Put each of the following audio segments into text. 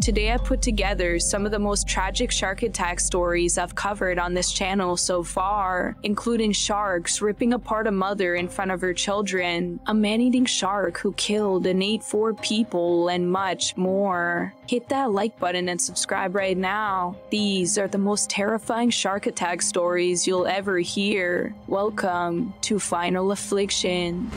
Today I put together some of the most tragic shark attack stories I've covered on this channel so far, including sharks ripping apart a mother in front of her children, a man-eating shark who killed and ate 4 people, and much more. Hit that like button and subscribe right now. These are the most terrifying shark attack stories you'll ever hear. Welcome to Final Affliction.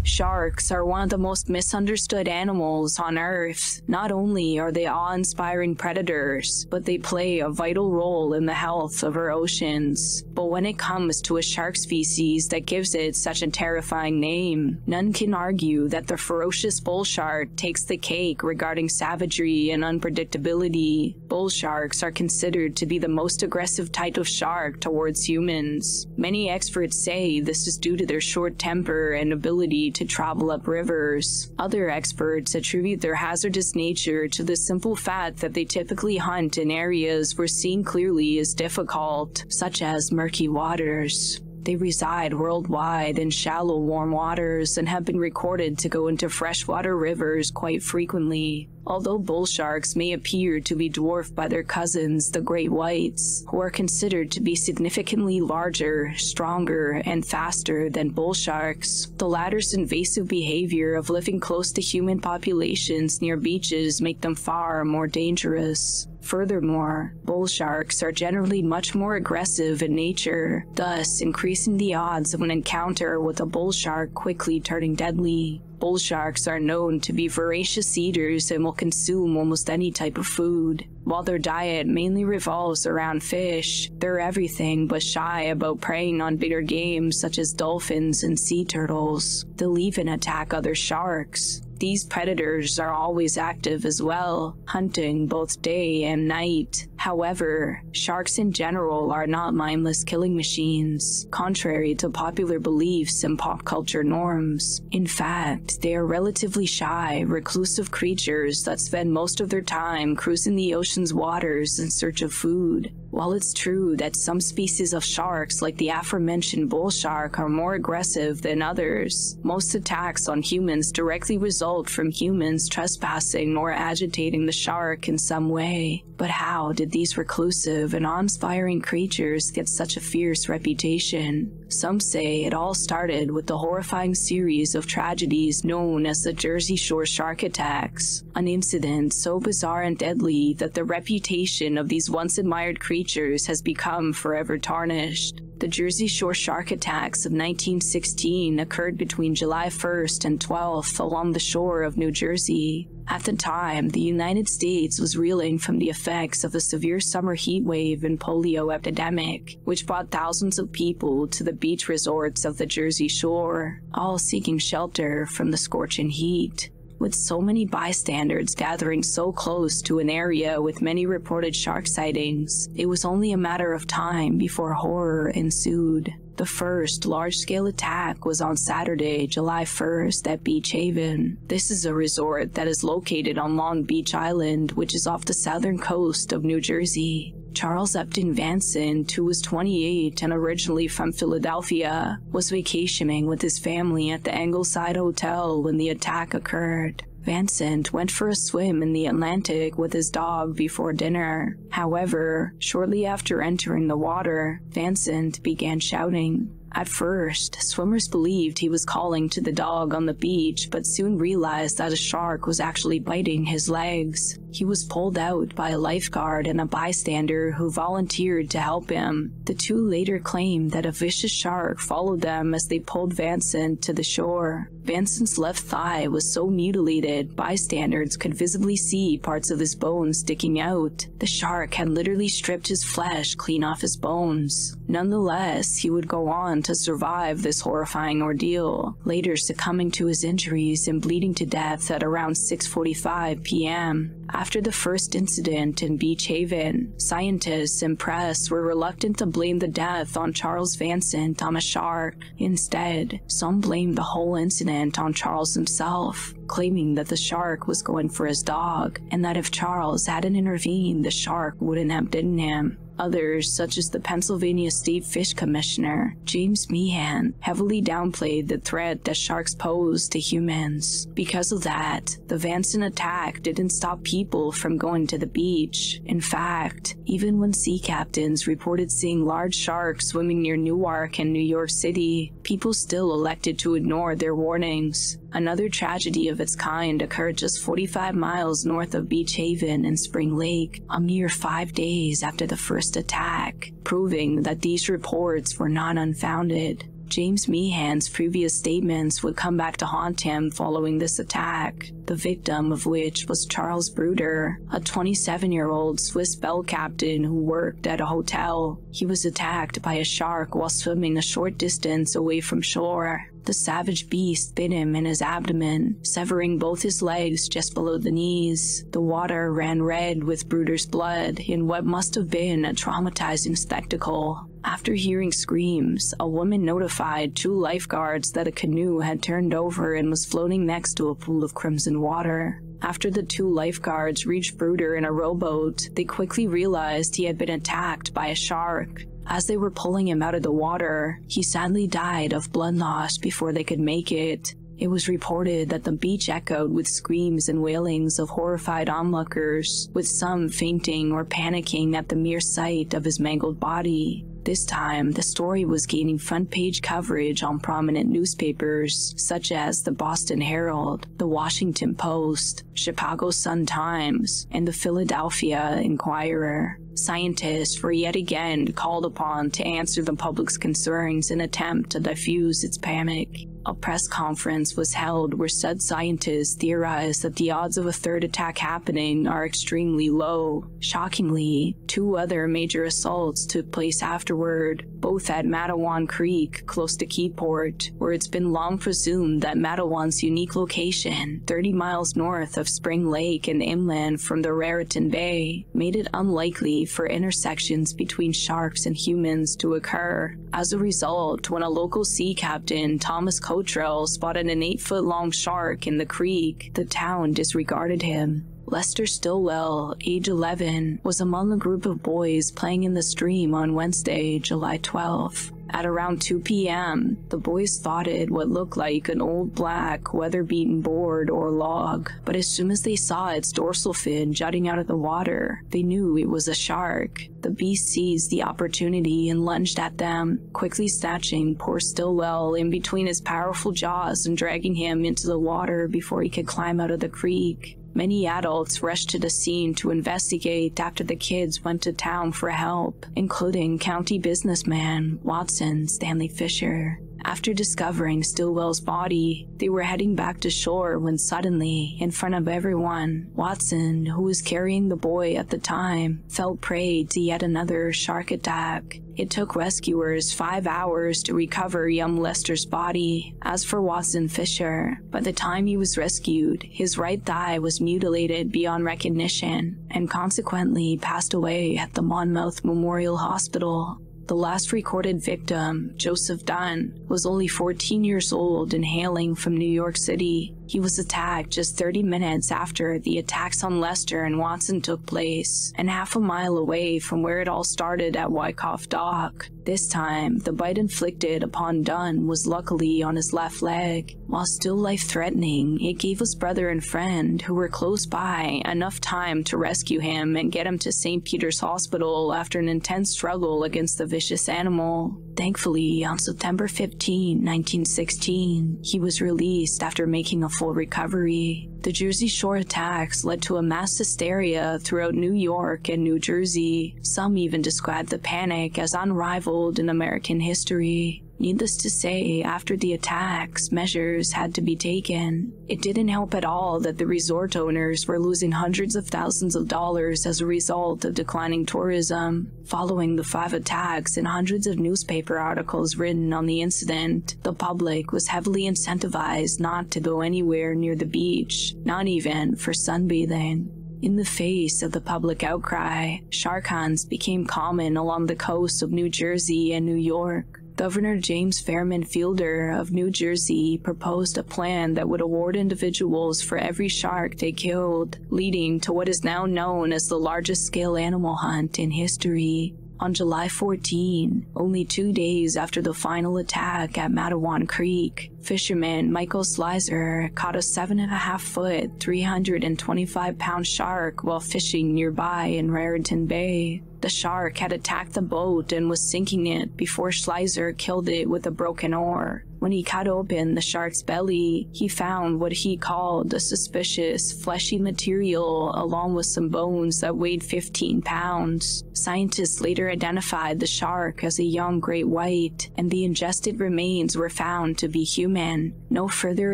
Sharks are one of the most misunderstood animals on Earth. Not only are they awe-inspiring predators, but they play a vital role in the health of our oceans. But when it comes to a shark species that gives it such a terrifying name, none can argue that the ferocious bull shark takes the cake regarding savagery and unpredictability. Bull sharks are considered to be the most aggressive type of shark towards humans. Many experts say this is due to their short temper and ability to travel up rivers. Other experts attribute their hazardous nature to the simple fact that they typically hunt in areas where seeing clearly is difficult, such as murky waters. They reside worldwide in shallow, warm waters and have been recorded to go into freshwater rivers quite frequently. Although bull sharks may appear to be dwarfed by their cousins, the great whites, who are considered to be significantly larger, stronger, and faster than bull sharks, the latter's invasive behavior of living close to human populations near beaches make them far more dangerous. Furthermore, bull sharks are generally much more aggressive in nature, thus increasing the odds of an encounter with a bull shark quickly turning deadly. Bull sharks are known to be voracious eaters and will consume almost any type of food. While their diet mainly revolves around fish, they're everything but shy about preying on bigger game such as dolphins and sea turtles. They'll even attack other sharks. These predators are always active as well, hunting both day and night. However, sharks in general are not mindless killing machines, contrary to popular beliefs and pop culture norms. In fact, they are relatively shy, reclusive creatures that spend most of their time cruising the ocean's waters in search of food. While it's true that some species of sharks, like the aforementioned bull shark, are more aggressive than others, most attacks on humans directly result from humans trespassing or agitating the shark in some way. But how did these reclusive and awe-inspiring creatures get such a fierce reputation? Some say it all started with the horrifying series of tragedies known as the Jersey Shore shark attacks, an incident so bizarre and deadly that the reputation of these once-admired creatures has become forever tarnished. The Jersey Shore shark attacks of 1916 occurred between July 1st and 12th along the shore of New Jersey. At the time, the United States was reeling from the effects of a severe summer heat wave and polio epidemic, which brought thousands of people to the beach resorts of the Jersey Shore, all seeking shelter from the scorching heat. With so many bystanders gathering so close to an area with many reported shark sightings, it was only a matter of time before horror ensued. The first large-scale attack was on Saturday, July 1st at Beach Haven. This is a resort that is located on Long Beach Island, which is off the southern coast of New Jersey. Charles Upton Vincent, who was 28 and originally from Philadelphia, was vacationing with his family at the Angleside Hotel when the attack occurred. Vincent went for a swim in the Atlantic with his dog before dinner. However, shortly after entering the water, Vincent began shouting. At first, swimmers believed he was calling to the dog on the beach, but soon realized that a shark was actually biting his legs. He was pulled out by a lifeguard and a bystander who volunteered to help him. The two later claimed that a vicious shark followed them as they pulled Vincent to the shore. Vincent's left thigh was so mutilated, bystanders could visibly see parts of his bones sticking out. The shark had literally stripped his flesh clean off his bones. Nonetheless, he would go on to survive this horrifying ordeal, later succumbing to his injuries and bleeding to death at around 6:45 p.m. After the first incident in Beach Haven, scientists and press were reluctant to blame the death on Charles Vincent on a shark. Instead, some blamed the whole incident on Charles himself, claiming that the shark was going for his dog, and that if Charles hadn't intervened, the shark wouldn't have bitten him. Others, such as the Pennsylvania State Fish Commissioner, James Meehan, heavily downplayed the threat that sharks pose to humans. Because of that, the Vanson attack didn't stop people from going to the beach. In fact, even when sea captains reported seeing large sharks swimming near Newark and New York City, people still elected to ignore their warnings. Another tragedy of its kind occurred just 45 miles north of Beach Haven in Spring Lake, a mere 5 days after the first attack, proving that these reports were not unfounded. James Meehan's previous statements would come back to haunt him following this attack, the victim of which was Charles Bruder, a 27-year-old Swiss bell captain who worked at a hotel. He was attacked by a shark while swimming a short distance away from shore. The savage beast bit him in his abdomen, severing both his legs just below the knees. The water ran red with Bruder's blood in what must have been a traumatizing spectacle. After hearing screams, a woman notified 2 lifeguards that a canoe had turned over and was floating next to a pool of crimson water. After the 2 lifeguards reached Bruder in a rowboat, they quickly realized he had been attacked by a shark. As they were pulling him out of the water, he sadly died of blood loss before they could make it. It was reported that the beach echoed with screams and wailings of horrified onlookers, with some fainting or panicking at the mere sight of his mangled body. This time, the story was gaining front-page coverage on prominent newspapers, such as the Boston Herald, the Washington Post, Chicago Sun-Times, and the Philadelphia Inquirer. Scientists were yet again called upon to answer the public's concerns in an attempt to diffuse its panic. A press conference was held where said scientists theorized that the odds of a third attack happening are extremely low. Shockingly, 2 other major assaults took place afterward, both at Matawan Creek, close to Keyport, where it's been long presumed that Matawan's unique location, 30 miles north of Spring Lake and inland from the Raritan Bay, made it unlikely for intersections between sharks and humans to occur. As a result, when a local sea captain, Thomas Cottrell, spotted an 8-foot-long shark in the creek, the town disregarded him. Lester Stillwell, age 11, was among a group of boys playing in the stream on Wednesday, July 12th. At around 2 p.m., the boys spotted what looked like an old black, weather-beaten board or log, but as soon as they saw its dorsal fin jutting out of the water, they knew it was a shark. The beast seized the opportunity and lunged at them, quickly snatching poor Stillwell in between his powerful jaws and dragging him into the water before he could climb out of the creek. Many adults rushed to the scene to investigate after the kids went to town for help, including county businessman Watson Stanley Fisher. After discovering Stillwell's body, they were heading back to shore when suddenly, in front of everyone, Watson, who was carrying the boy at the time, fell prey to yet another shark attack. It took rescuers 5 hours to recover young Lester's body. As for Watson Fisher, by the time he was rescued, his right thigh was mutilated beyond recognition and consequently passed away at the Monmouth Memorial Hospital. The last recorded victim, Joseph Dunn, was only 14 years old and hailing from New York City. He was attacked just 30 minutes after the attacks on Lester and Watson took place, and half a mile away from where it all started at Wyckoff Dock. This time, the bite inflicted upon Dunn was luckily on his left leg. While still life-threatening, it gave his brother and friend, who were close by, enough time to rescue him and get him to St. Peter's Hospital after an intense struggle against the vicious animal. Thankfully, on September 15, 1916, he was released after making a full recovery. The Jersey Shore attacks led to a mass hysteria throughout New York and New Jersey. Some even described the panic as unrivaled in American history. Needless to say, after the attacks, measures had to be taken. It didn't help at all that the resort owners were losing hundreds of thousands of dollars as a result of declining tourism. Following the 5 attacks and hundreds of newspaper articles written on the incident, the public was heavily incentivized not to go anywhere near the beach, not even for sunbathing. In the face of the public outcry, shark hunts became common along the coasts of New Jersey and New York. Governor James Fairman Fielder of New Jersey proposed a plan that would award individuals for every shark they killed, leading to what is now known as the largest-scale animal hunt in history. On July 14, only 2 days after the final attack at Matawan Creek, fisherman Michael Slizer caught a 7.5-foot, 325-pound shark while fishing nearby in Raritan Bay. The shark had attacked the boat and was sinking it before Slizer killed it with a broken oar. When he cut open the shark's belly, he found what he called a suspicious, fleshy material along with some bones that weighed 15 pounds. Scientists later identified the shark as a young great white, and the ingested remains were found to be human. No further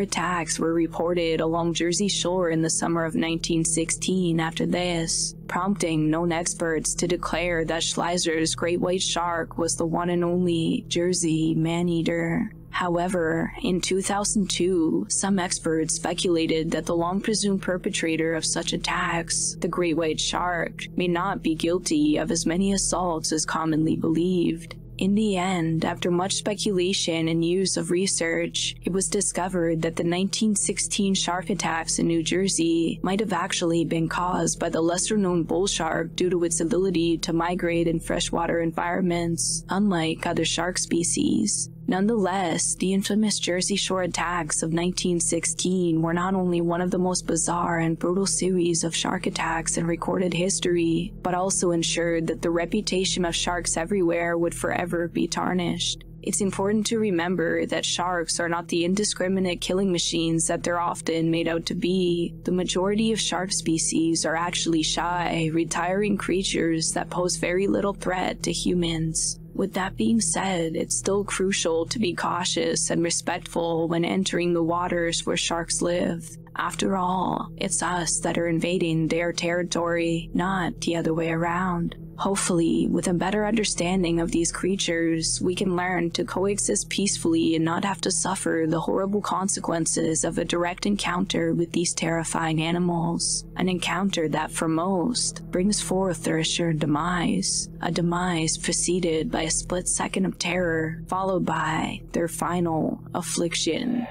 attacks were reported along Jersey Shore in the summer of 1916 after this, prompting known experts to declare that Slizer's great white shark was the one and only Jersey man eater. However, in 2002, some experts speculated that the long-presumed perpetrator of such attacks, the great white shark, may not be guilty of as many assaults as commonly believed. In the end, after much speculation and years of research, it was discovered that the 1916 shark attacks in New Jersey might have actually been caused by the lesser-known bull shark due to its ability to migrate in freshwater environments, unlike other shark species. Nonetheless, the infamous Jersey Shore attacks of 1916 were not only one of the most bizarre and brutal series of shark attacks in recorded history, but also ensured that the reputation of sharks everywhere would forever be tarnished. It's important to remember that sharks are not the indiscriminate killing machines that they're often made out to be. The majority of shark species are actually shy, retiring creatures that pose very little threat to humans. With that being said, it's still crucial to be cautious and respectful when entering the waters where sharks live. After all, it's us that are invading their territory, not the other way around. Hopefully, with a better understanding of these creatures, we can learn to coexist peacefully and not have to suffer the horrible consequences of a direct encounter with these terrifying animals. An encounter that, for most, brings forth their assured demise. A demise preceded by a split second of terror, followed by their final affliction.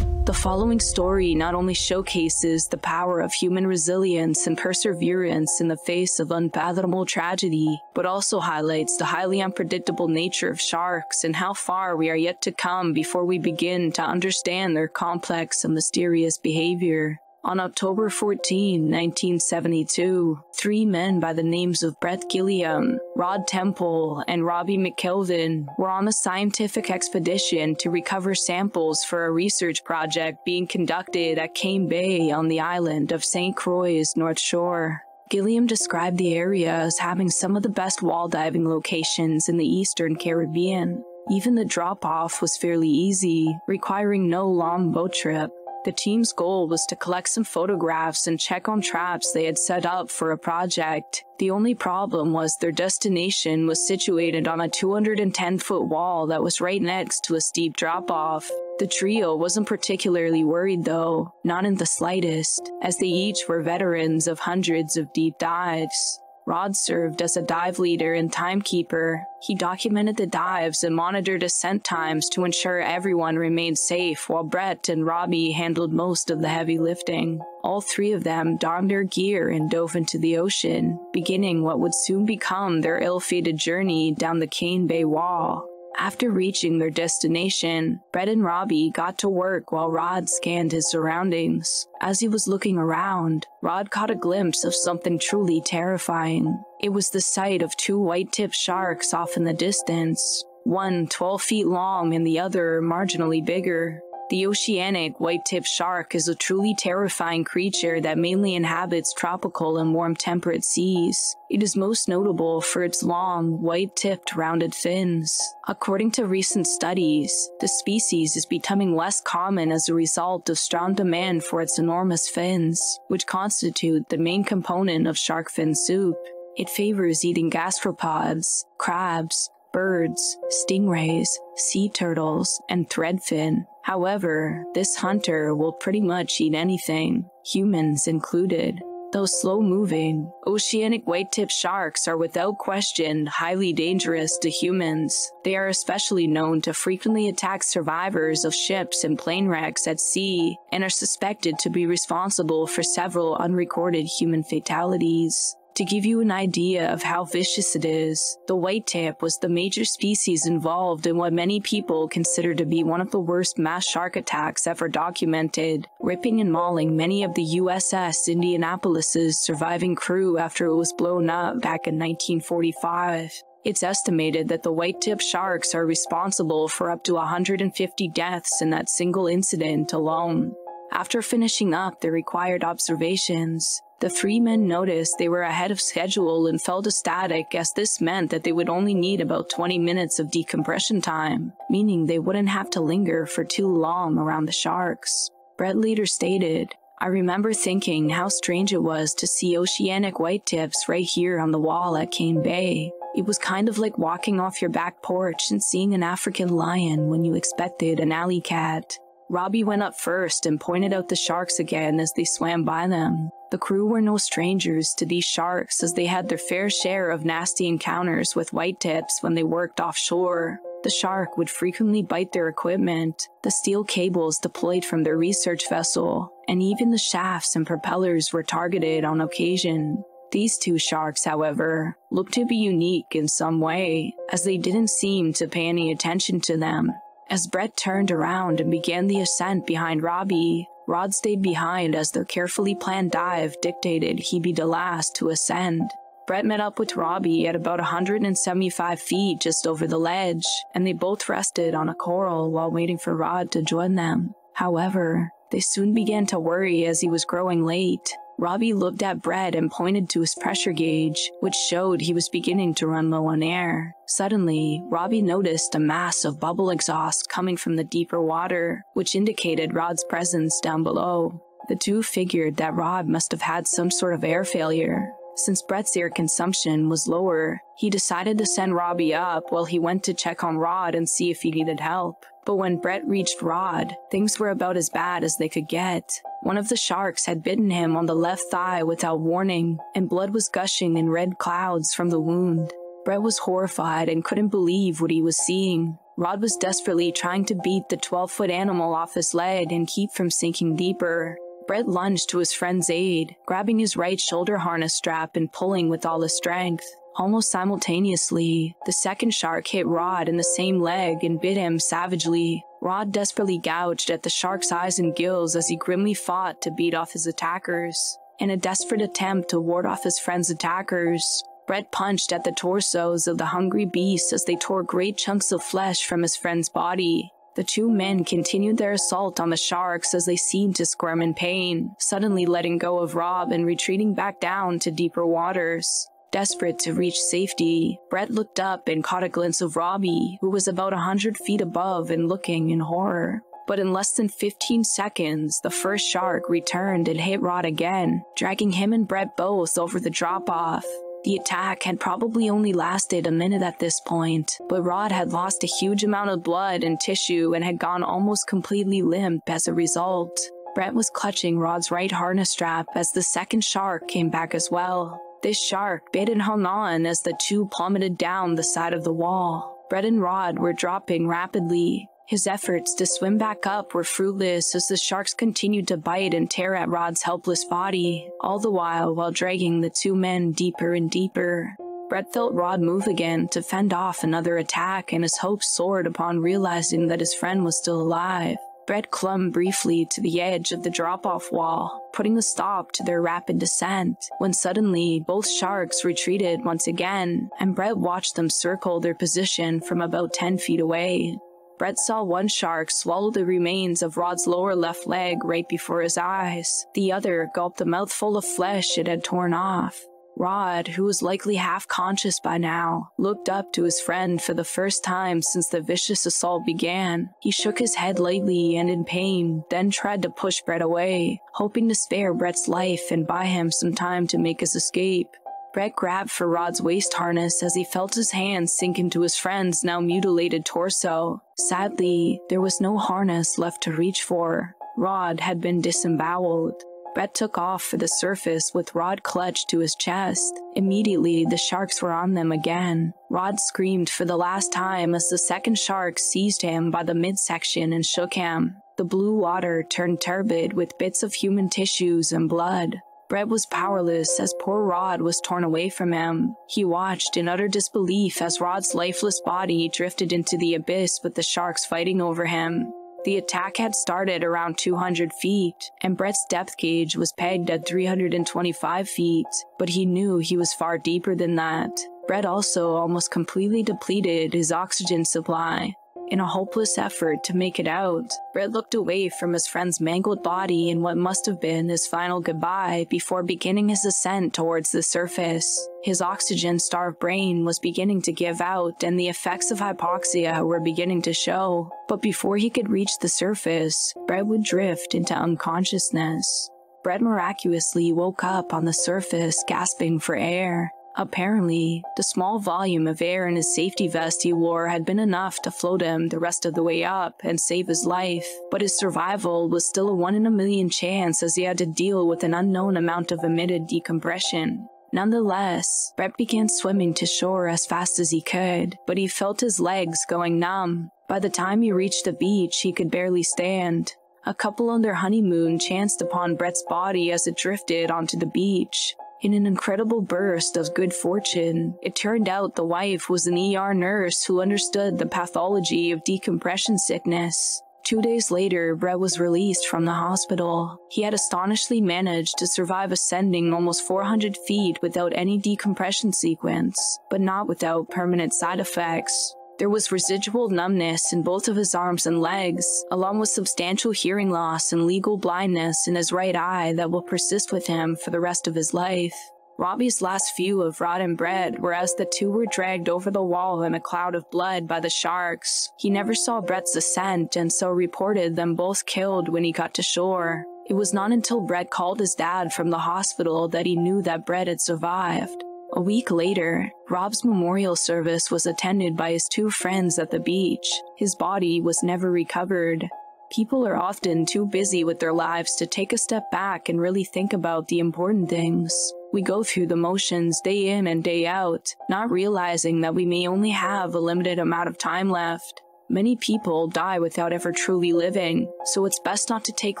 The following story not only showcases the power of human resilience and perseverance in the face of unfathomable tragedy, but also highlights the highly unpredictable nature of sharks and how far we are yet to come before we begin to understand their complex and mysterious behavior. On October 14, 1972, 3 men by the names of Brett Gilliam, Rod Temple, and Robbie McKelvin were on a scientific expedition to recover samples for a research project being conducted at Cane Bay on the island of St. Croix's North Shore. Gilliam described the area as having some of the best wall diving locations in the Eastern Caribbean. Even the drop-off was fairly easy, requiring no long boat trip. The team's goal was to collect some photographs and check on traps they had set up for a project. The only problem was their destination was situated on a 210-foot wall that was right next to a steep drop-off. The trio wasn't particularly worried though, not in the slightest, as they each were veterans of hundreds of deep dives. Rod served as a dive leader and timekeeper. He documented the dives and monitored ascent times to ensure everyone remained safe, while Brett and Robbie handled most of the heavy lifting. All 3 of them donned their gear and dove into the ocean, beginning what would soon become their ill-fated journey down the Cane Bay Wall. After reaching their destination, Brett and Robbie got to work while Rod scanned his surroundings. As he was looking around, Rod caught a glimpse of something truly terrifying. It was the sight of 2 white-tipped sharks off in the distance, one 12 feet long and the other marginally bigger. The oceanic white-tipped shark is a truly terrifying creature that mainly inhabits tropical and warm temperate seas. It is most notable for its long, white-tipped, rounded fins. According to recent studies, the species is becoming less common as a result of strong demand for its enormous fins, which constitute the main component of shark fin soup. It favors eating gastropods, crabs, birds, stingrays, sea turtles, and threadfin. However, this hunter will pretty much eat anything, humans included. The Though slow-moving, oceanic white-tip sharks are without question highly dangerous to humans. They are especially known to frequently attack survivors of ships and plane wrecks at sea, and are suspected to be responsible for several unrecorded human fatalities. To give you an idea of how vicious it is, the white-tip was the major species involved in what many people consider to be one of the worst mass shark attacks ever documented, ripping and mauling many of the USS Indianapolis's surviving crew after it was blown up back in 1945. It's estimated that the white-tip sharks are responsible for up to 150 deaths in that single incident alone. After finishing up their required observations, the three men noticed they were ahead of schedule and felt ecstatic, as this meant that they would only need about 20 minutes of decompression time, meaning they wouldn't have to linger for too long around the sharks. Brett later stated, "I remember thinking how strange it was to see oceanic white-tips right here on the wall at Cane Bay. It was kind of like walking off your back porch and seeing an African lion when you expected an alley cat." Robbie went up first and pointed out the sharks again as they swam by them. The crew were no strangers to these sharks, as they had their fair share of nasty encounters with white-tips when they worked offshore. The shark would frequently bite their equipment, the steel cables deployed from their research vessel, and even the shafts and propellers were targeted on occasion. These two sharks, however, looked to be unique in some way, as they didn't seem to pay any attention to them. As Brett turned around and began the ascent behind Robbie, Rod stayed behind as their carefully planned dive dictated he be the last to ascend. Brett met up with Robbie at about 175 feet just over the ledge, and they both rested on a coral while waiting for Rod to join them. However, they soon began to worry as he was growing late. Robbie looked at Brett and pointed to his pressure gauge, which showed he was beginning to run low on air. Suddenly, Robbie noticed a mass of bubble exhaust coming from the deeper water, which indicated Rod's presence down below. The two figured that Rod must have had some sort of air failure. Since Brett's air consumption was lower, he decided to send Robbie up while he went to check on Rod and see if he needed help. But when Brett reached Rod, things were about as bad as they could get. One of the sharks had bitten him on the left thigh without warning, and blood was gushing in red clouds from the wound. Brett was horrified and couldn't believe what he was seeing. Rod was desperately trying to beat the 12-foot animal off his leg and keep from sinking deeper. Brett lunged to his friend's aid, grabbing his right shoulder harness strap and pulling with all his strength. Almost simultaneously, the second shark hit Rod in the same leg and bit him savagely. Rod desperately gouged at the shark's eyes and gills as he grimly fought to beat off his attackers. In a desperate attempt to ward off his friend's attackers, Brett punched at the torsos of the hungry beasts as they tore great chunks of flesh from his friend's body. The two men continued their assault on the sharks as they seemed to squirm in pain, suddenly letting go of Rob and retreating back down to deeper waters. Desperate to reach safety, Brett looked up and caught a glimpse of Robbie, who was about 100 feet above and looking in horror. But in less than 15 seconds, the first shark returned and hit Rod again, dragging him and Brett both over the drop-off. The attack had probably only lasted a minute at this point, but Rod had lost a huge amount of blood and tissue and had gone almost completely limp as a result. Brett was clutching Rod's right harness strap as the second shark came back as well. This shark bit and hung on as the two plummeted down the side of the wall. Brett and Rod were dropping rapidly. His efforts to swim back up were fruitless as the sharks continued to bite and tear at Rod's helpless body, all the while dragging the two men deeper and deeper. Brett felt Rod move again to fend off another attack, and his hopes soared upon realizing that his friend was still alive. Brett clung briefly to the edge of the drop-off wall, putting a stop to their rapid descent, when suddenly both sharks retreated once again, and Brett watched them circle their position from about 10 feet away. Brett saw one shark swallow the remains of Rod's lower left leg right before his eyes. The other gulped a mouthful of flesh it had torn off. Rod, who was likely half-conscious by now, looked up to his friend for the first time since the vicious assault began. He shook his head lightly and in pain, then tried to push Brett away, hoping to spare Brett's life and buy him some time to make his escape. Brett grabbed for Rod's waist harness as he felt his hands sink into his friend's now mutilated torso. Sadly, there was no harness left to reach for. Rod had been disemboweled. Brett took off for the surface with Rod clutched to his chest. Immediately, the sharks were on them again. Rod screamed for the last time as the second shark seized him by the midsection and shook him. The blue water turned turbid with bits of human tissues and blood. Brett was powerless as poor Rod was torn away from him. He watched in utter disbelief as Rod's lifeless body drifted into the abyss with the sharks fighting over him. The attack had started around 200 feet, and Brett's depth gauge was pegged at 325 feet, but he knew he was far deeper than that. Brett also almost completely depleted his oxygen supply. In a hopeless effort to make it out, Brett looked away from his friend's mangled body in what must have been his final goodbye before beginning his ascent towards the surface. His oxygen-starved brain was beginning to give out and the effects of hypoxia were beginning to show. But before he could reach the surface, Brett would drift into unconsciousness. Brett miraculously woke up on the surface, gasping for air. Apparently, the small volume of air in his safety vest he wore had been enough to float him the rest of the way up and save his life, but his survival was still a 1 in a million chance as he had to deal with an unknown amount of emitted decompression. Nonetheless, Brett began swimming to shore as fast as he could, but he felt his legs going numb. By the time he reached the beach, he could barely stand. A couple on their honeymoon chanced upon Brett's body as it drifted onto the beach. In an incredible burst of good fortune, it turned out the wife was an ER nurse who understood the pathology of decompression sickness. 2 days later, Brett was released from the hospital. He had astonishingly managed to survive ascending almost 400 feet without any decompression sequence, but not without permanent side effects. There was residual numbness in both of his arms and legs, along with substantial hearing loss and legal blindness in his right eye that will persist with him for the rest of his life. Robbie's last view of Rod and Brett were as the two were dragged over the wall in a cloud of blood by the sharks. He never saw Brett's ascent and so reported them both killed when he got to shore. It was not until Brett called his dad from the hospital that he knew that Brett had survived. A week later, Rob's memorial service was attended by his 2 friends at the beach. His body was never recovered. People are often too busy with their lives to take a step back and really think about the important things. We go through the motions day in and day out, not realizing that we may only have a limited amount of time left. Many people die without ever truly living, so it's best not to take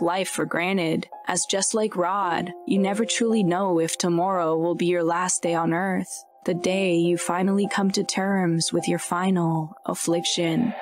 life for granted, as just like Rod, you never truly know if tomorrow will be your last day on Earth, the day you finally come to terms with your final affliction.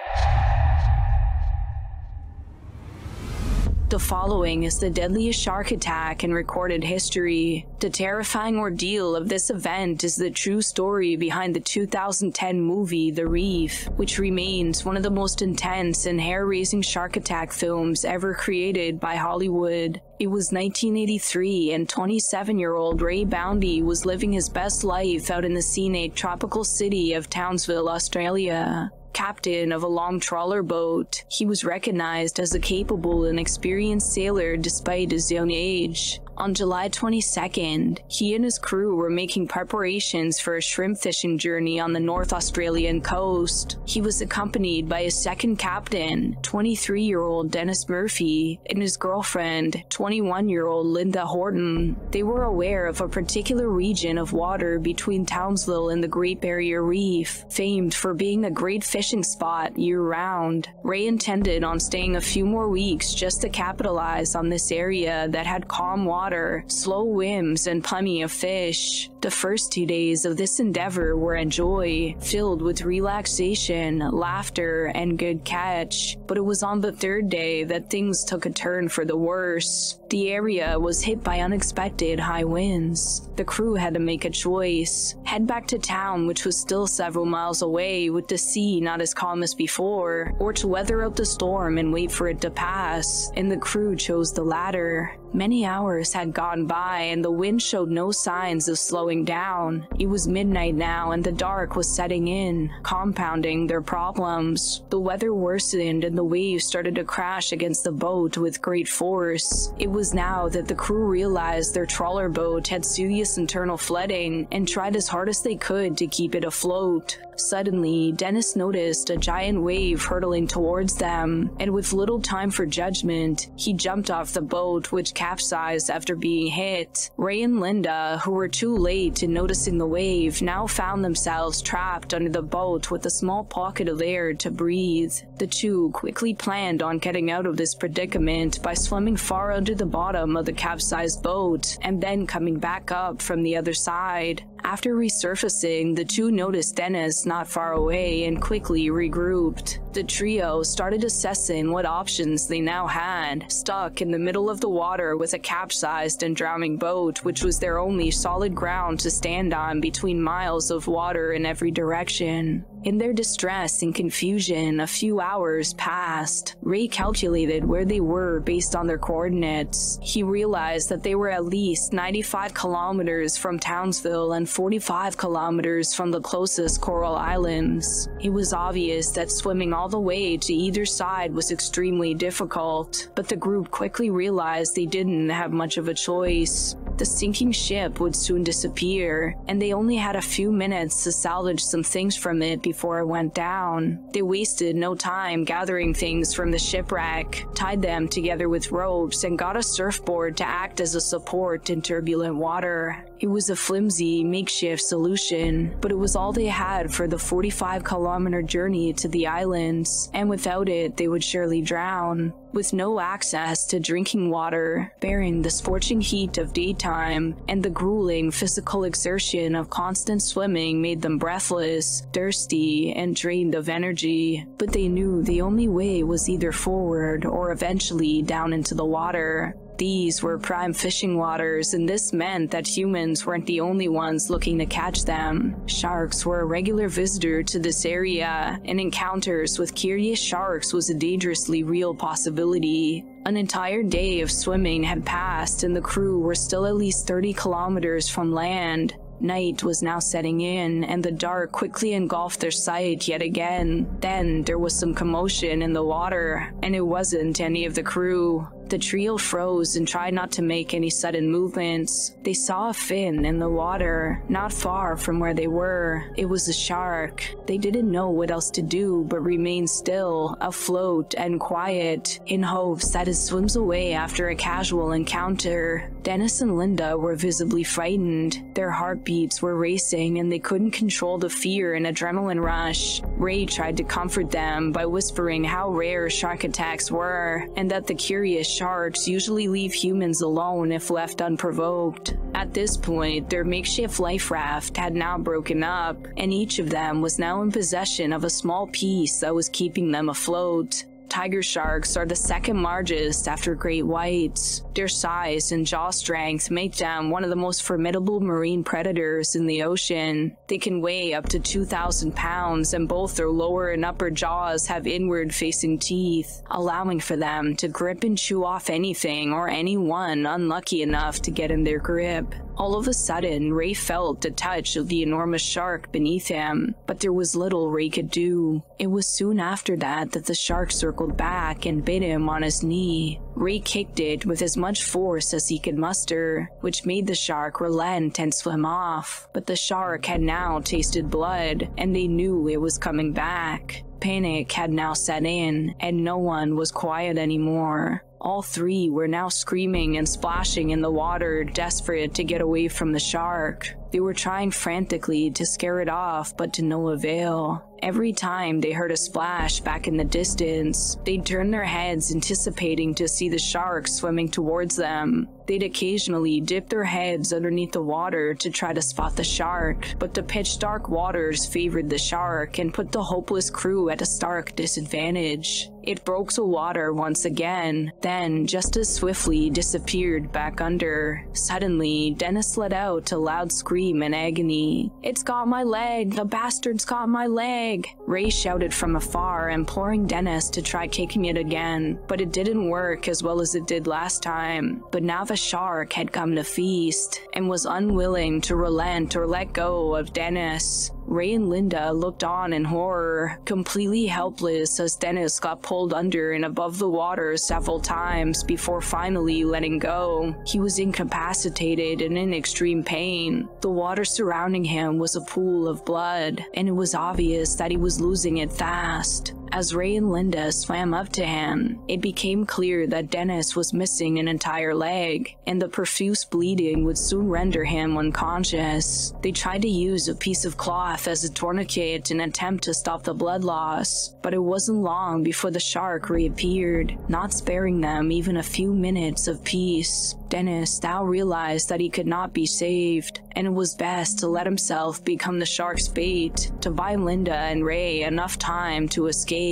The following is the deadliest shark attack in recorded history. The terrifying ordeal of this event is the true story behind the 2010 movie The Reef, which remains one of the most intense and hair-raising shark attack films ever created by Hollywood. It was 1983 and 27-year-old Ray Boundy was living his best life out in the scenic tropical city of Townsville, Australia. Captain of a long trawler boat, he was recognized as a capable and experienced sailor despite his young age. On July 22nd, he and his crew were making preparations for a shrimp fishing journey on the North Australian coast. He was accompanied by his second captain, 23-year-old Dennis Murphy, and his girlfriend, 21-year-old Linda Horton. They were aware of a particular region of water between Townsville and the Great Barrier Reef, famed for being a great fishing spot year-round. Ray intended on staying a few more weeks just to capitalize on this area that had calm water, slow winds, and plenty of fish. The first 2 days of this endeavor were a joy, filled with relaxation, laughter, and good catch. But it was on the 3rd day that things took a turn for the worse. The area was hit by unexpected high winds. The crew had to make a choice: head back to town, which was still several miles away with the sea not as calm as before, or to weather out the storm and wait for it to pass, and the crew chose the latter. Many hours had gone by and the wind showed no signs of slowing down. It was midnight now and the dark was setting in, compounding their problems. The weather worsened and the waves started to crash against the boat with great force. It was now that the crew realized their trawler boat had serious internal flooding and tried as hard as they could to keep it afloat. Suddenly, Dennis noticed a giant wave hurtling towards them, and with little time for judgment, he jumped off the boat, which capsize after being hit. Ray and Linda, who were too late in noticing the wave, now found themselves trapped under the boat with a small pocket of air to breathe. The two quickly planned on getting out of this predicament by swimming far under the bottom of the capsized boat and then coming back up from the other side. After resurfacing, the two noticed Dennis not far away and quickly regrouped. The trio started assessing what options they now had, stuck in the middle of the water with a capsized and drowning boat, which was their only solid ground to stand on between miles of water in every direction. In their distress and confusion, a few hours passed. Ray calculated where they were based on their coordinates. He realized that they were at least 95 kilometers from Townsville and 45 kilometers from the closest coral islands. It was obvious that swimming all the way to either side was extremely difficult, but the group quickly realized they didn't have much of a choice. The sinking ship would soon disappear, and they only had a few minutes to salvage some things from it before it went down. They wasted no time gathering things from the shipwreck, tied them together with ropes, and got a surfboard to act as a support in turbulent water. It was a flimsy, makeshift solution, but it was all they had for the 45-kilometer journey to the islands, and without it, they would surely drown. With no access to drinking water, bearing the scorching heat of daytime, and the grueling physical exertion of constant swimming made them breathless, thirsty, and drained of energy. But they knew the only way was either forward or eventually down into the water. These were prime fishing waters, and this meant that humans weren't the only ones looking to catch them. Sharks were a regular visitor to this area, and encounters with curious sharks was a dangerously real possibility. An entire day of swimming had passed, and the crew were still at least 30 kilometers from land. Night was now setting in, and the dark quickly engulfed their sight yet again. Then there was some commotion in the water, and it wasn't any of the crew. The trio froze and tried not to make any sudden movements. They saw a fin in the water, not far from where they were. It was a shark. They didn't know what else to do but remain still, afloat, and quiet, in hopes that it swims away after a casual encounter. Dennis and Linda were visibly frightened. Their heartbeats were racing, and they couldn't control the fear and adrenaline rush. Ray tried to comfort them by whispering how rare shark attacks were, and that the curious sharks usually leave humans alone if left unprovoked. At this point, their makeshift life raft had now broken up, and each of them was now in possession of a small piece that was keeping them afloat. Tiger sharks are the second largest after great whites. Their size and jaw strength make them one of the most formidable marine predators in the ocean. They can weigh up to 2,000 pounds, and both their lower and upper jaws have inward-facing teeth, allowing for them to grip and chew off anything or anyone unlucky enough to get in their grip. All of a sudden, Ray felt the touch of the enormous shark beneath him, but there was little Ray could do. It was soon after that the shark circled back and bit him on his knee. Ray kicked it with as much force as he could muster, which made the shark relent and swim off. But the shark had now tasted blood, and they knew it was coming back. Panic had now set in, and no one was quiet anymore. All three were now screaming and splashing in the water, desperate to get away from the shark. They were trying frantically to scare it off, but to no avail. Every time they heard a splash back in the distance, they'd turn their heads anticipating to see the shark swimming towards them. They'd occasionally dip their heads underneath the water to try to spot the shark, but the pitch-dark waters favored the shark and put the hopeless crew at a stark disadvantage. It broke the water once again, then just as swiftly disappeared back under. Suddenly, Dennis let out a loud scream in agony. "It's got my leg! The bastard's got my leg!" Ray shouted from afar, imploring Dennis to try kicking it again, but it didn't work as well as it did last time. But now the shark had come to feast, and was unwilling to relent or let go of Dennis. Ray and Linda looked on in horror, completely helpless as Dennis got pulled under and above the water several times before finally letting go. He was incapacitated and in extreme pain. The water surrounding him was a pool of blood, and it was obvious that he was losing it fast. As Ray and Linda swam up to him, it became clear that Dennis was missing an entire leg, and the profuse bleeding would soon render him unconscious. They tried to use a piece of cloth as a tourniquet in an attempt to stop the blood loss, but it wasn't long before the shark reappeared, not sparing them even a few minutes of peace. Dennis now realized that he could not be saved, and it was best to let himself become the shark's bait to buy Linda and Ray enough time to escape.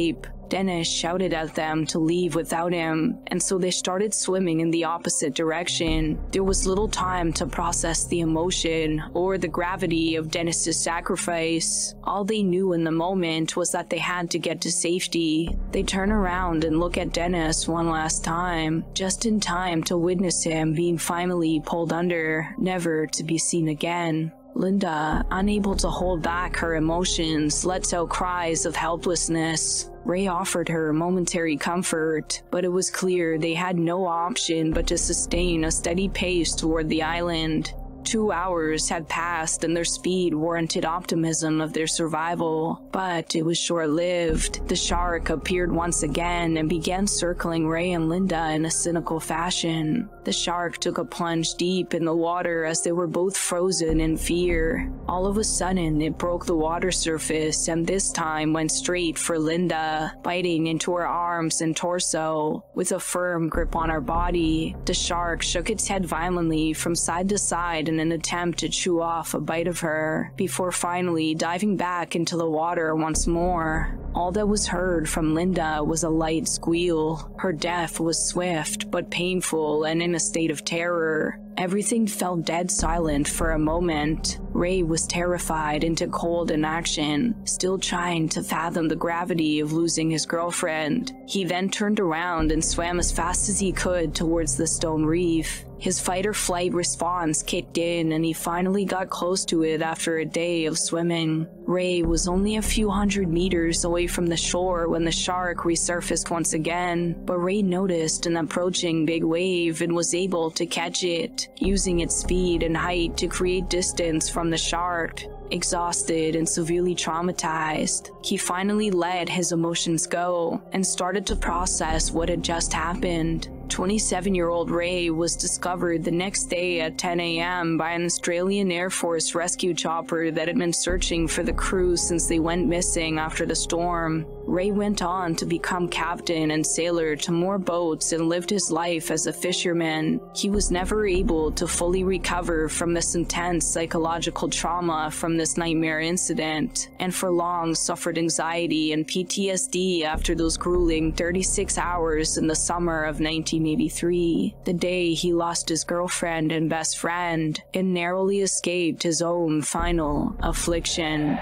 Dennis shouted at them to leave without him, and so they started swimming in the opposite direction. There was little time to process the emotion or the gravity of Dennis's sacrifice. All they knew in the moment was that they had to get to safety. They turned around and looked at Dennis one last time, just in time to witness him being finally pulled under, never to be seen again. Linda, unable to hold back her emotions, lets out cries of helplessness. Ray offered her momentary comfort, but it was clear they had no option but to sustain a steady pace toward the island. 2 hours had passed and their speed warranted optimism of their survival, but it was short-lived. The shark appeared once again and began circling Ray and Linda in a cynical fashion. The shark took a plunge deep in the water as they were both frozen in fear. All of a sudden, it broke the water surface and this time went straight for Linda, biting into her arms and torso. With a firm grip on her body, the shark shook its head violently from side to side in an attempt to chew off a bite of her, before finally diving back into the water once more. All that was heard from Linda was a light squeal. Her death was swift but painful and in a state of terror. Everything fell dead silent for a moment. Ray was terrified into cold inaction, still trying to fathom the gravity of losing his girlfriend. He then turned around and swam as fast as he could towards the stone reef. His fight-or-flight response kicked in and he finally got close to it after a day of swimming. Ray was only a few hundred meters away from the shore when the shark resurfaced once again, but Ray noticed an approaching big wave and was able to catch it, using its speed and height to create distance from the shark. Exhausted and severely traumatized, he finally let his emotions go and started to process what had just happened. 27-year-old Ray was discovered the next day at 10 a.m. by an Australian Air Force rescue chopper that had been searching for the crew since they went missing after the storm. Ray went on to become captain and sailor to more boats and lived his life as a fisherman. He was never able to fully recover from this intense psychological trauma from this nightmare incident, and for long suffered anxiety and PTSD after those grueling 36 hours in the summer of 1983, the day he lost his girlfriend and best friend, and narrowly escaped his own final affliction.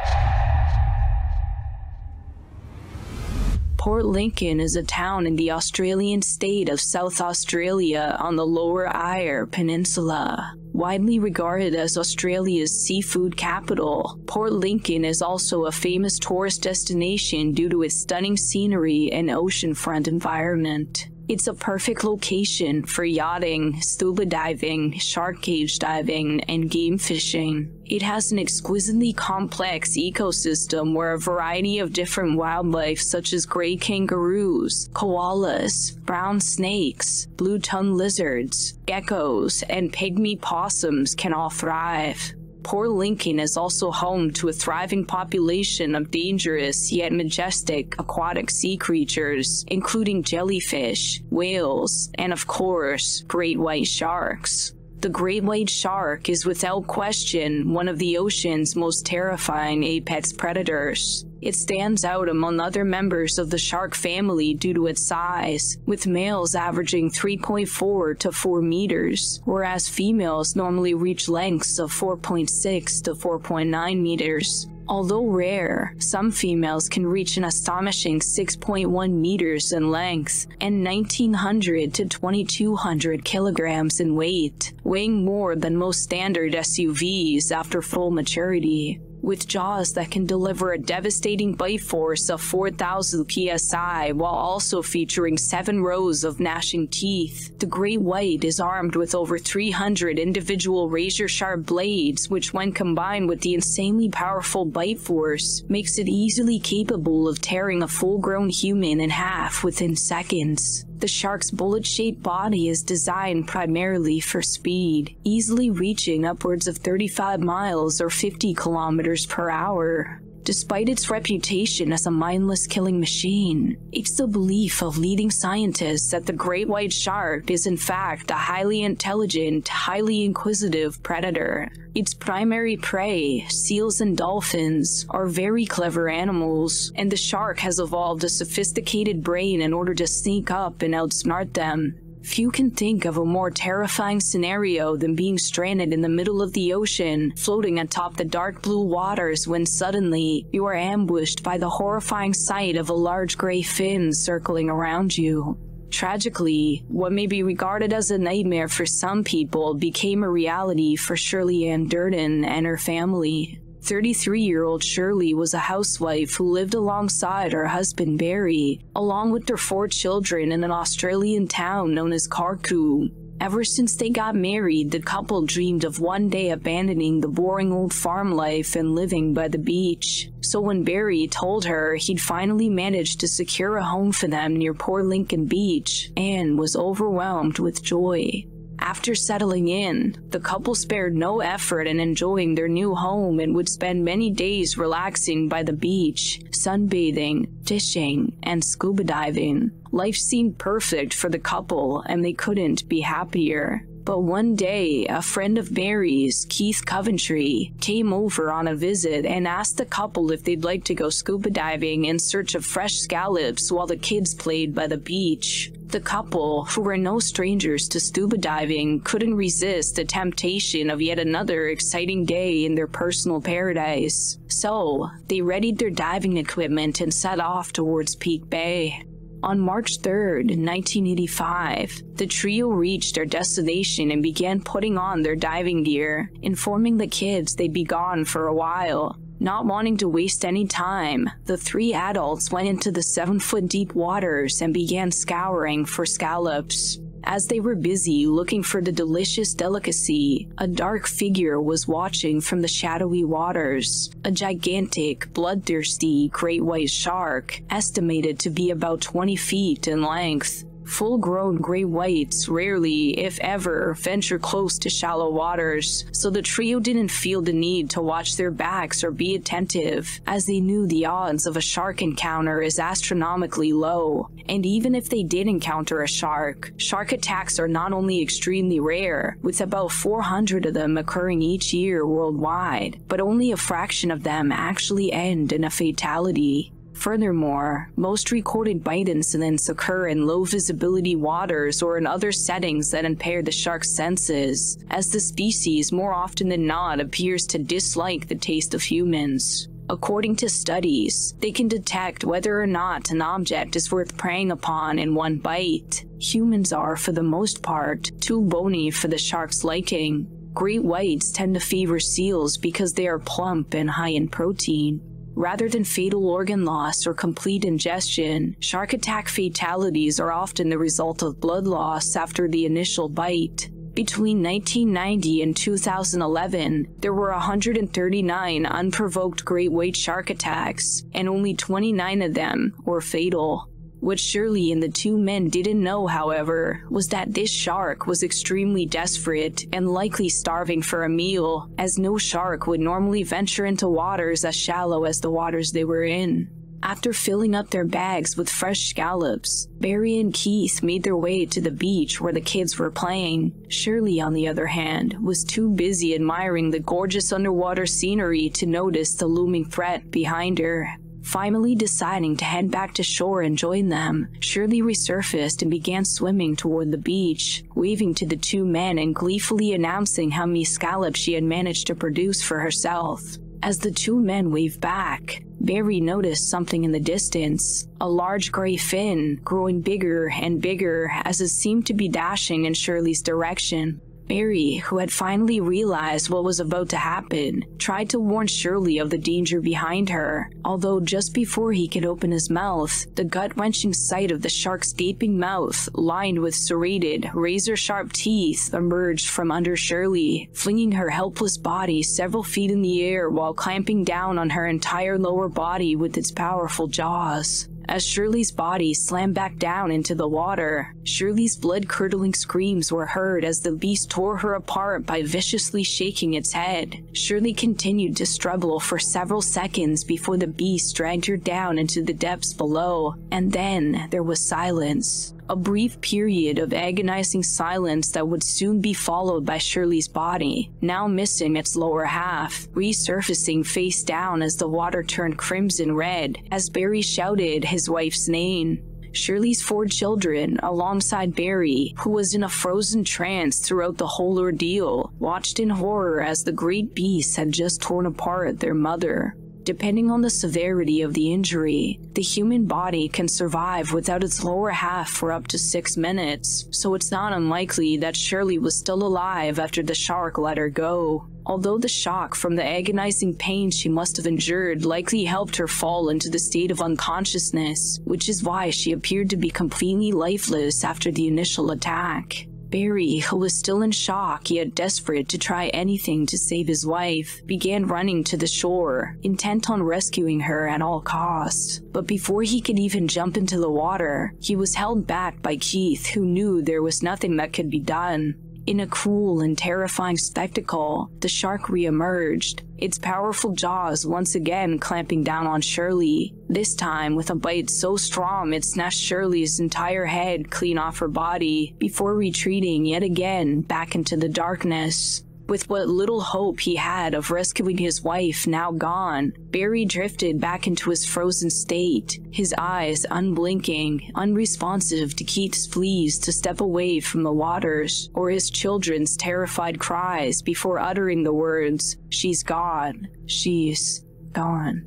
Port Lincoln is a town in the Australian state of South Australia on the Lower Eyre Peninsula. Widely regarded as Australia's seafood capital, Port Lincoln is also a famous tourist destination due to its stunning scenery and oceanfront environment. It's a perfect location for yachting, scuba diving, shark cage diving, and game fishing. It has an exquisitely complex ecosystem where a variety of different wildlife such as gray kangaroos, koalas, brown snakes, blue-tongued lizards, geckos, and pygmy possums can all thrive. Port Lincoln is also home to a thriving population of dangerous yet majestic aquatic sea creatures, including jellyfish, whales, and of course, great white sharks. The great white shark is without question one of the ocean's most terrifying apex predators. It stands out among other members of the shark family due to its size, with males averaging 3.4 to 4 meters, whereas females normally reach lengths of 4.6 to 4.9 meters. Although rare, some females can reach an astonishing 6.1 meters in length and 1,900 to 2,200 kilograms in weight, weighing more than most standard SUVs after full maturity. With jaws that can deliver a devastating bite force of 4,000 psi while also featuring 7 rows of gnashing teeth, the great white is armed with over 300 individual razor-sharp blades, which when combined with the insanely powerful bite force, makes it easily capable of tearing a full-grown human in half within seconds. The shark's bullet-shaped body is designed primarily for speed, easily reaching upwards of 35 miles or 50 kilometers per hour. Despite its reputation as a mindless killing machine, it's the belief of leading scientists that the great white shark is in fact a highly intelligent, highly inquisitive predator. Its primary prey, seals and dolphins, are very clever animals, and the shark has evolved a sophisticated brain in order to sneak up and outsmart them. Few can think of a more terrifying scenario than being stranded in the middle of the ocean, floating atop the dark blue waters when suddenly you are ambushed by the horrifying sight of a large gray fin circling around you. Tragically, what may be regarded as a nightmare for some people became a reality for Shirley Durdin and her family. 33-year-old Shirley was a housewife who lived alongside her husband Barry, along with their 4 children in an Australian town known as Karku. Ever since they got married, the couple dreamed of one day abandoning the boring old farm life and living by the beach. So when Barry told her he'd finally managed to secure a home for them near Port Lincoln Beach, Anne was overwhelmed with joy. After settling in, the couple spared no effort in enjoying their new home and would spend many days relaxing by the beach, sunbathing, fishing, and scuba diving. Life seemed perfect for the couple, and they couldn't be happier. But one day, a friend of Barry's, Keith Coventry, came over on a visit and asked the couple if they'd like to go scuba diving in search of fresh scallops while the kids played by the beach. The couple, who were no strangers to scuba diving, couldn't resist the temptation of yet another exciting day in their personal paradise. So, they readied their diving equipment and set off towards Peak Bay. On March 3rd, 1985, the trio reached their destination and began putting on their diving gear, informing the kids they'd be gone for a while. Not wanting to waste any time, the 3 adults went into the 7-foot-deep waters and began scouring for scallops. As they were busy looking for the delicious delicacy, a dark figure was watching from the shadowy waters. A gigantic, bloodthirsty great white shark, estimated to be about 20 feet in length. Full-grown great whites rarely, if ever, venture close to shallow waters, so the trio didn't feel the need to watch their backs or be attentive, as they knew the odds of a shark encounter is astronomically low. And even if they did encounter a shark attacks are not only extremely rare, with about 400 of them occurring each year worldwide, but only a fraction of them actually end in a fatality. Furthermore, most recorded bite incidents occur in low-visibility waters or in other settings that impair the shark's senses, as the species more often than not appears to dislike the taste of humans. According to studies, they can detect whether or not an object is worth preying upon in one bite. Humans are, for the most part, too bony for the shark's liking. Great whites tend to favor seals because they are plump and high in protein. Rather than fatal organ loss or complete ingestion, shark attack fatalities are often the result of blood loss after the initial bite. Between 1990 and 2011, there were 139 unprovoked great white shark attacks, and only 29 of them were fatal. What Shirley and the 2 men didn't know, however, was that this shark was extremely desperate and likely starving for a meal, as no shark would normally venture into waters as shallow as the waters they were in. After filling up their bags with fresh scallops, Barry and Keith made their way to the beach where the kids were playing. Shirley, on the other hand, was too busy admiring the gorgeous underwater scenery to notice the looming threat behind her. Finally deciding to head back to shore and join them, Shirley resurfaced and began swimming toward the beach, waving to the 2 men and gleefully announcing how many scallops she had managed to produce for herself. As the 2 men waved back, Barry noticed something in the distance, a large gray fin growing bigger and bigger as it seemed to be dashing in Shirley's direction. Barry, who had finally realized what was about to happen, tried to warn Shirley of the danger behind her, although just before he could open his mouth, the gut-wrenching sight of the shark's gaping mouth, lined with serrated, razor-sharp teeth, emerged from under Shirley, flinging her helpless body several feet in the air while clamping down on her entire lower body with its powerful jaws. As Shirley's body slammed back down into the water, Shirley's blood-curdling screams were heard as the beast tore her apart by viciously shaking its head. Shirley continued to struggle for several seconds before the beast dragged her down into the depths below, and then there was silence. A brief period of agonizing silence that would soon be followed by Shirley's body, now missing its lower half, resurfacing face down as the water turned crimson red as Barry shouted his wife's name. Shirley's 4 children, alongside Barry, who was in a frozen trance throughout the whole ordeal, watched in horror as the great beast had just torn apart their mother. Depending on the severity of the injury, the human body can survive without its lower half for up to 6 minutes, so it's not unlikely that Shirley was still alive after the shark let her go. Although the shock from the agonizing pain she must have endured likely helped her fall into the state of unconsciousness, which is why she appeared to be completely lifeless after the initial attack. Barry, who was still in shock yet desperate to try anything to save his wife, began running to the shore, intent on rescuing her at all costs. But before he could even jump into the water, he was held back by Keith, who knew there was nothing that could be done. In a cruel and terrifying spectacle, the shark re-emerged, its powerful jaws once again clamping down on Shirley, this time with a bite so strong it snatched Shirley's entire head clean off her body, before retreating yet again back into the darkness. With what little hope he had of rescuing his wife now gone, Barry drifted back into his frozen state, his eyes unblinking, unresponsive to Keith's pleas to step away from the waters, or his children's terrified cries before uttering the words, "She's gone. She's gone."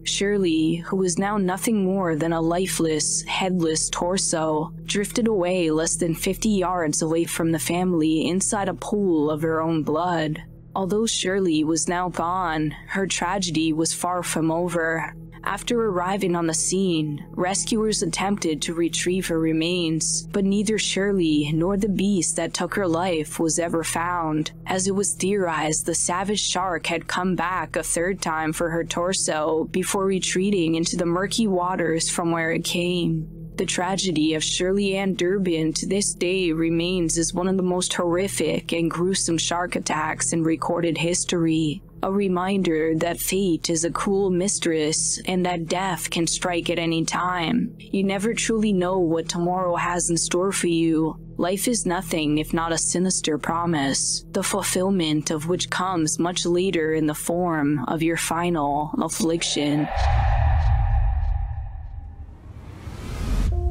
Shirley, who was now nothing more than a lifeless, headless torso, drifted away less than 50 yards away from the family inside a pool of her own blood. Although Shirley was now gone, her tragedy was far from over. After arriving on the scene, rescuers attempted to retrieve her remains, but neither Shirley nor the beast that took her life was ever found, as it was theorized the savage shark had come back a 3rd time for her torso before retreating into the murky waters from where it came. The tragedy of Shirley Ann Durdin to this day remains as one of the most horrific and gruesome shark attacks in recorded history. A reminder that fate is a cruel mistress and that death can strike at any time. You never truly know what tomorrow has in store for you. Life is nothing if not a sinister promise, the fulfillment of which comes much later in the form of your final affliction.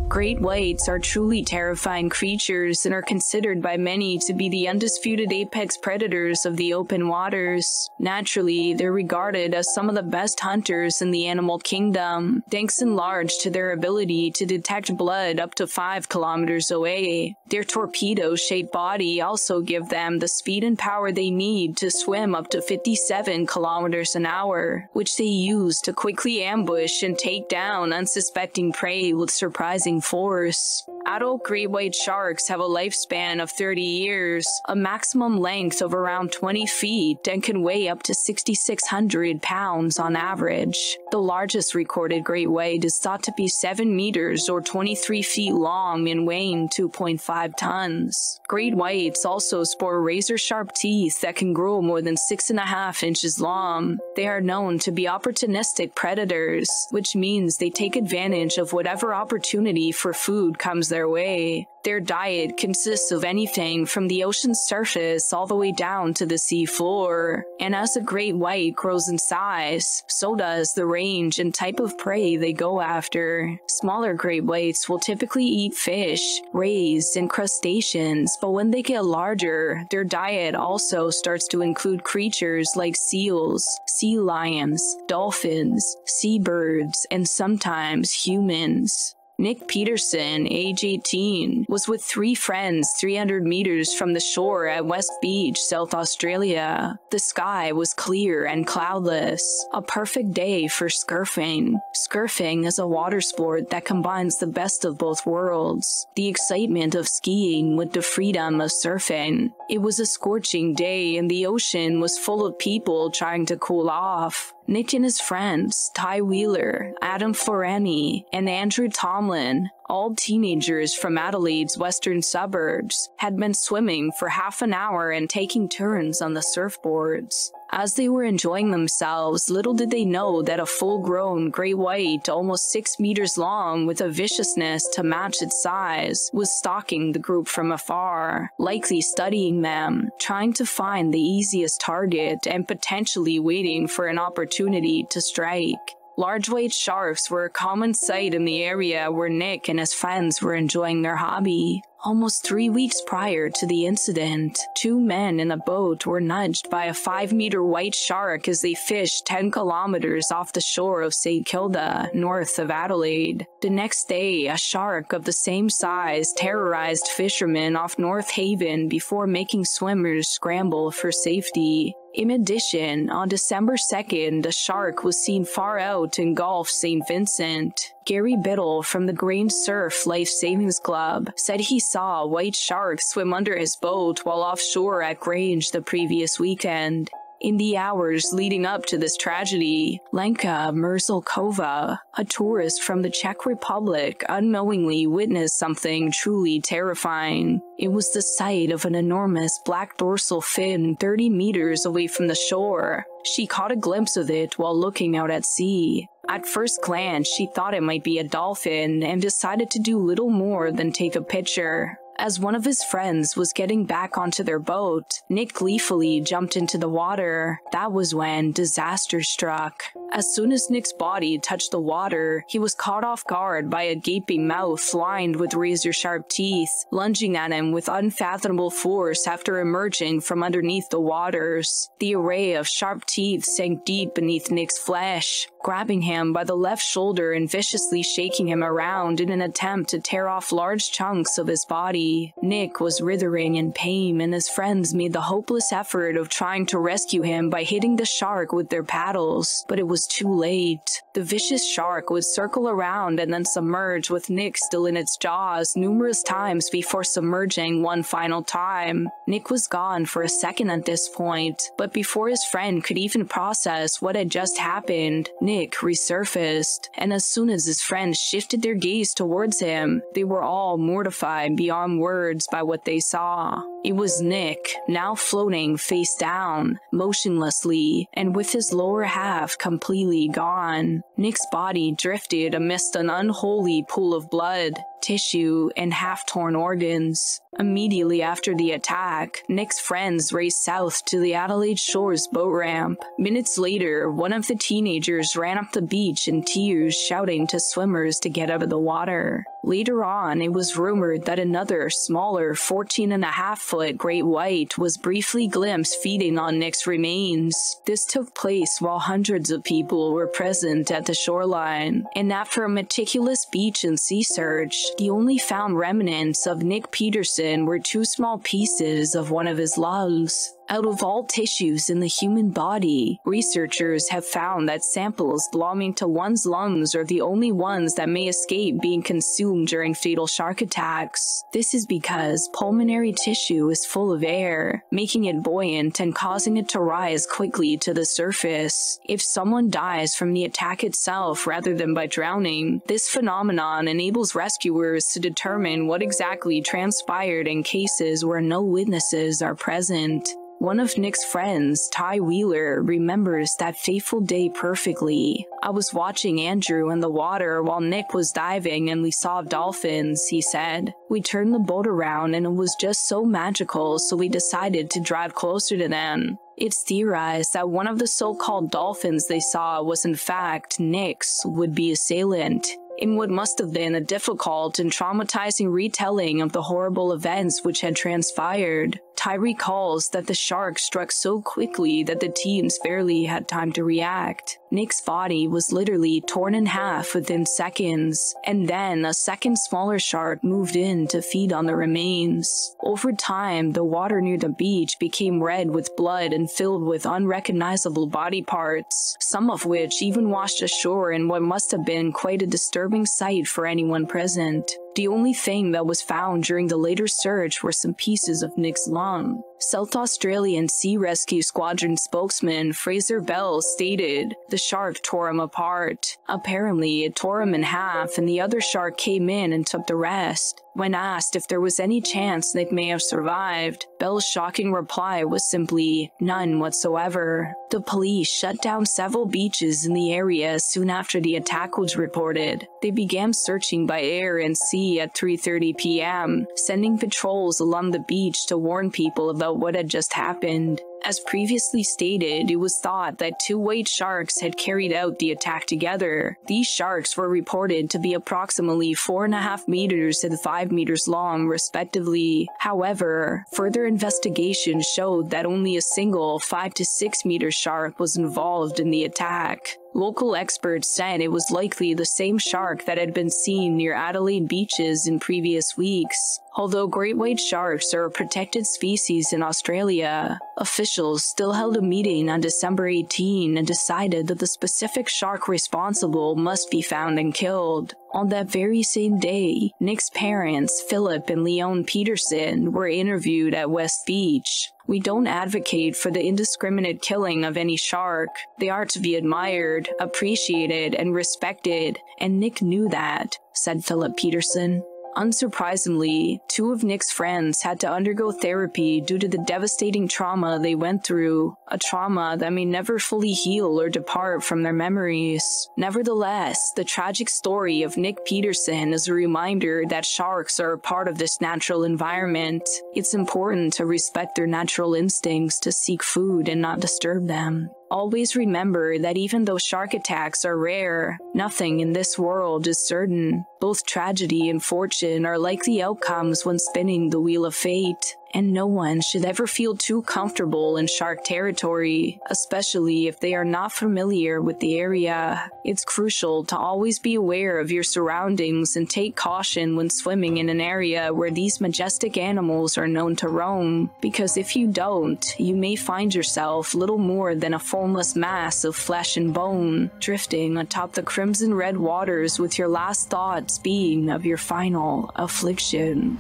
Great whites are truly terrifying creatures and are considered by many to be the undisputed apex predators of the open waters. Naturally, they're regarded as some of the best hunters in the animal kingdom, thanks in large to their ability to detect blood up to 5 kilometers away. Their torpedo-shaped body also give them the speed and power they need to swim up to 57 kilometers an hour, which they use to quickly ambush and take down unsuspecting prey with surprising force. Adult great white sharks have a lifespan of 30 years, a maximum length of around 20 feet, and can weigh up to 6,600 pounds on average. The largest recorded great white is thought to be 7 meters or 23 feet long and weighing 2.5 tons. Great whites also sport razor-sharp teeth that can grow more than 6.5 inches long. They are known to be opportunistic predators, which means they take advantage of whatever opportunity for food comes their way. Their diet consists of anything from the ocean's surface all the way down to the sea floor. And as a great white grows in size, so does the range and type of prey they go after. Smaller great whites will typically eat fish, rays, and crustaceans, but when they get larger, their diet also starts to include creatures like seals, sea lions, dolphins, seabirds, and sometimes humans. Nick Peterson, age 18, was with 3 friends 300 meters from the shore at West Beach, South Australia. The sky was clear and cloudless, a perfect day for surfing. Surfing is a water sport that combines the best of both worlds, the excitement of skiing with the freedom of surfing. It was a scorching day and the ocean was full of people trying to cool off. Nick and his friends, Ty Wheeler, Adam Florani, and Andrew Tomlin, all teenagers from Adelaide's western suburbs, had been swimming for half an hour and taking turns on the surfboards. As they were enjoying themselves, little did they know that a full-grown great white, almost 6 meters long with a viciousness to match its size, was stalking the group from afar, likely studying them, trying to find the easiest target and potentially waiting for an opportunity to strike. Large white sharks were a common sight in the area where Nick and his friends were enjoying their hobby. Almost 3 weeks prior to the incident, 2 men in a boat were nudged by a 5-meter white shark as they fished 10 kilometers off the shore of St. Kilda, north of Adelaide. The next day, a shark of the same size terrorized fishermen off North Haven before making swimmers scramble for safety. In addition, on December 2nd, a shark was seen far out in Gulf St. Vincent. Gary Biddle from the Grain Surf Life Savings Club said he saw a white shark swim under his boat while offshore at Grange the previous weekend. In the hours leading up to this tragedy, Lenka Merzlkova, a tourist from the Czech Republic, unknowingly witnessed something truly terrifying. It was the sight of an enormous black dorsal fin 30 meters away from the shore. She caught a glimpse of it while looking out at sea. At first glance, she thought it might be a dolphin and decided to do little more than take a picture. As one of his friends was getting back onto their boat, Nick gleefully jumped into the water. That was when disaster struck. As soon as Nick's body touched the water, he was caught off guard by a gaping mouth lined with razor-sharp teeth, lunging at him with unfathomable force after emerging from underneath the waters. The array of sharp teeth sank deep beneath Nick's flesh, grabbing him by the left shoulder and viciously shaking him around in an attempt to tear off large chunks of his body. Nick was writhing in pain, and his friends made the hopeless effort of trying to rescue him by hitting the shark with their paddles, but it was too late. The vicious shark would circle around and then submerge with Nick still in its jaws numerous times before submerging one final time. Nick was gone for a second at this point, but before his friend could even process what had just happened, Nick resurfaced, and as soon as his friends shifted their gaze towards him, they were all mortified beyond words by what they saw. It was Nick, now floating face down, motionlessly, and with his lower half completely gone. Nick's body drifted amidst an unholy pool of blood, tissue, and half-torn organs. Immediately after the attack, Nick's friends raced south to the Adelaide Shores boat ramp. Minutes later, one of the teenagers ran up the beach in tears, shouting to swimmers to get out of the water. Later on, it was rumored that another, smaller 14.5-foot great white was briefly glimpsed feeding on Nick's remains. This took place while hundreds of people were present at the shoreline, and after a meticulous beach and sea search, the only found remnants of Nick Peterson were 2 small pieces of one of his lungs. Out of all tissues in the human body, researchers have found that samples belonging to one's lungs are the only ones that may escape being consumed during fatal shark attacks. This is because pulmonary tissue is full of air, making it buoyant and causing it to rise quickly to the surface. If someone dies from the attack itself rather than by drowning, this phenomenon enables rescuers to determine what exactly transpired in cases where no witnesses are present. One of Nick's friends, Ty Wheeler, remembers that fateful day perfectly. "I was watching Andrew in the water while Nick was diving and we saw dolphins," he said. "We turned the boat around and it was just so magical, so we decided to drive closer to them." It's theorized that one of the so-called dolphins they saw was in fact Nick's would-be assailant. In what must have been a difficult and traumatizing retelling of the horrible events which had transpired, Ty recalls that the shark struck so quickly that the teens barely had time to react. Nick's body was literally torn in half within seconds, and then a second smaller shark moved in to feed on the remains. Over time, the water near the beach became red with blood and filled with unrecognizable body parts, some of which even washed ashore in what must have been quite a disturbing sight for anyone present. The only thing that was found during the later search were some pieces of Nick's lung. South Australian Sea Rescue Squadron spokesman Fraser Bell stated, "The shark tore him apart. Apparently, it tore him in half and the other shark came in and took the rest." When asked if there was any chance Nick may have survived, Bell's shocking reply was simply, "None whatsoever." The police shut down several beaches in the area soon after the attack was reported. They began searching by air and sea at 3:30 p.m., sending patrols along the beach to warn people about what had just happened. As previously stated, it was thought that two white sharks had carried out the attack together. These sharks were reported to be approximately 4.5 meters and 5 meters long, respectively. However, further investigation showed that only a single 5 to 6 meter shark was involved in the attack. Local experts said it was likely the same shark that had been seen near Adelaide beaches in previous weeks. Although great white sharks are a protected species in Australia, officials still held a meeting on December 18 and decided that the specific shark responsible must be found and killed. On that very same day, Nick's parents, Philip and Leon Peterson, were interviewed at West Beach. "We don't advocate for the indiscriminate killing of any shark. They are to be admired, appreciated, and respected, and Nick knew that," said Philip Peterson. Unsurprisingly, two of Nick's friends had to undergo therapy due to the devastating trauma they went through, a trauma that may never fully heal or depart from their memories. Nevertheless, the tragic story of Nick Peterson is a reminder that sharks are a part of this natural environment. It's important to respect their natural instincts to seek food and not disturb them. Always remember that even though shark attacks are rare, nothing in this world is certain. Both tragedy and fortune are likely outcomes when spinning the wheel of fate, and no one should ever feel too comfortable in shark territory, especially if they are not familiar with the area. It's crucial to always be aware of your surroundings and take caution when swimming in an area where these majestic animals are known to roam, because if you don't, you may find yourself little more than a formless mass of flesh and bone, drifting atop the crimson-red waters with your last thoughts being of your final affliction.